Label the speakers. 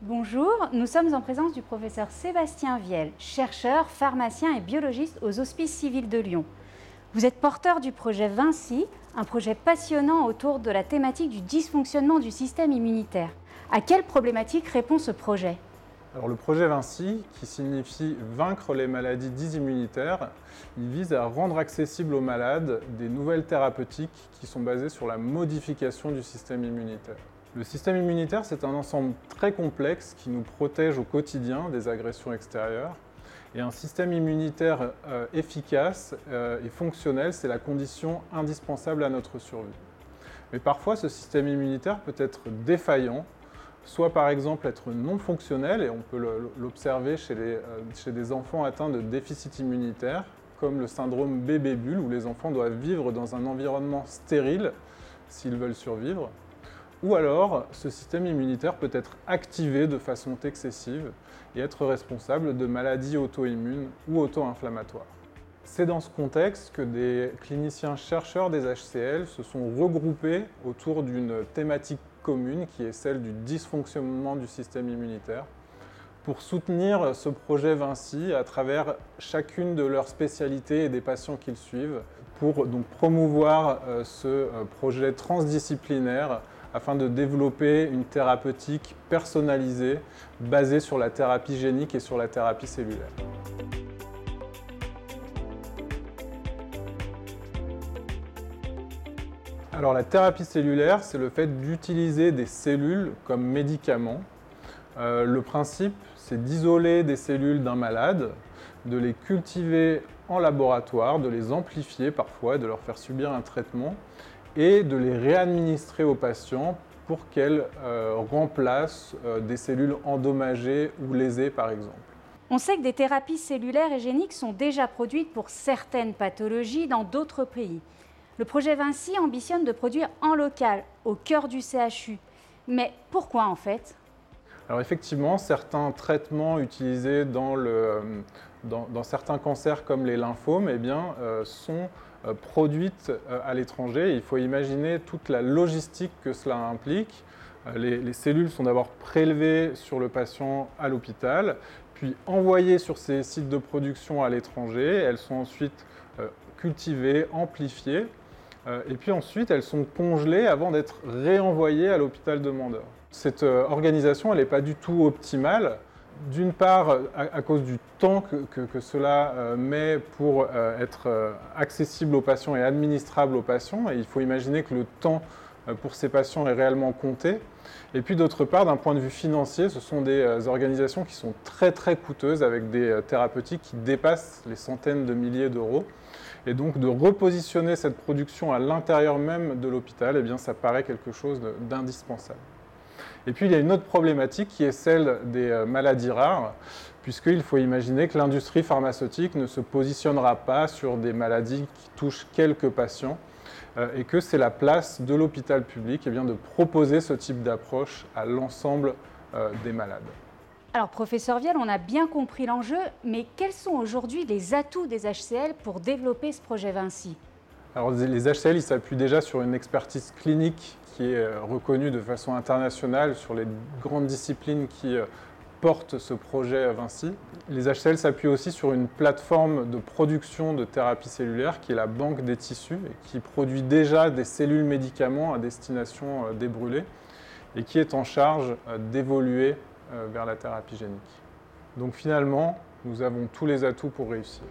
Speaker 1: Bonjour, nous sommes en présence du professeur Sébastien Viel, chercheur, pharmacien et biologiste aux Hospices civils de Lyon. Vous êtes porteur du projet Vinci, un projet passionnant autour de la thématique du dysfonctionnement du système immunitaire. À quelle problématique répond ce projet ?
Speaker 2: Alors le projet Vinci, qui signifie vaincre les maladies dites immunitaires, il vise à rendre accessibles aux malades des nouvelles thérapeutiques qui sont basées sur la modification du système immunitaire. Le système immunitaire, c'est un ensemble très complexe qui nous protège au quotidien des agressions extérieures. Et un système immunitaire efficace et fonctionnel, c'est la condition indispensable à notre survie. Mais parfois, ce système immunitaire peut être défaillant, soit par exemple être non fonctionnel, et on peut l'observer chez des enfants atteints de déficit immunitaire, comme le syndrome bébé-bulle, où les enfants doivent vivre dans un environnement stérile s'ils veulent survivre. Ou alors, ce système immunitaire peut être activé de façon excessive et être responsable de maladies auto-immunes ou auto-inflammatoires. C'est dans ce contexte que des cliniciens chercheurs des HCL se sont regroupés autour d'une thématique commune qui est celle du dysfonctionnement du système immunitaire pour soutenir ce projet Vinci à travers chacune de leurs spécialités et des patients qu'ils suivent pour donc promouvoir ce projet transdisciplinaire afin de développer une thérapeutique personnalisée basée sur la thérapie génique et sur la thérapie cellulaire. Alors la thérapie cellulaire, c'est le fait d'utiliser des cellules comme médicaments. Le principe, c'est d'isoler des cellules d'un malade, de les cultiver en laboratoire, de les amplifier parfois, de leur faire subir un traitement et de les réadministrer aux patients pour qu'elles remplacent des cellules endommagées ou lésées par exemple.
Speaker 1: On sait que des thérapies cellulaires et géniques sont déjà produites pour certaines pathologies dans d'autres pays. Le projet Vinci ambitionne de produire en local, au cœur du CHU. Mais pourquoi en fait ?
Speaker 2: Alors effectivement, certains traitements utilisés dans certains cancers comme les lymphomes sont produites à l'étranger. Il faut imaginer toute la logistique que cela implique. Les cellules sont d'abord prélevées sur le patient à l'hôpital, puis envoyées sur ces sites de production à l'étranger. Elles sont ensuite cultivées, amplifiées, et puis ensuite elles sont congelées avant d'être réenvoyées à l'hôpital demandeur. Cette organisation, elle n'est pas du tout optimale. D'une part, à cause du temps que cela met pour être accessible aux patients et administrable aux patients. Et il faut imaginer que le temps pour ces patients est réellement compté. Et puis d'autre part, d'un point de vue financier, ce sont des organisations qui sont très très coûteuses avec des thérapeutiques qui dépassent les centaines de milliers d'euros. Et donc de repositionner cette production à l'intérieur même de l'hôpital, eh bien, ça paraît quelque chose d'indispensable. Et puis il y a une autre problématique qui est celle des maladies rares, puisqu'il faut imaginer que l'industrie pharmaceutique ne se positionnera pas sur des maladies qui touchent quelques patients, et que c'est la place de l'hôpital public de proposer ce type d'approche à l'ensemble des malades.
Speaker 1: Alors professeur Viel, on a bien compris l'enjeu, mais quels sont aujourd'hui les atouts des HCL pour développer ce projet Vinci ?
Speaker 2: Alors les HCL ils s'appuient déjà sur une expertise clinique qui est reconnue de façon internationale sur les grandes disciplines qui portent ce projet Vinci. Les HCL s'appuient aussi sur une plateforme de production de thérapie cellulaire qui est la Banque des tissus et qui produit déjà des cellules médicaments à destination des brûlés et qui est en charge d'évoluer vers la thérapie génique. Donc finalement, nous avons tous les atouts pour réussir.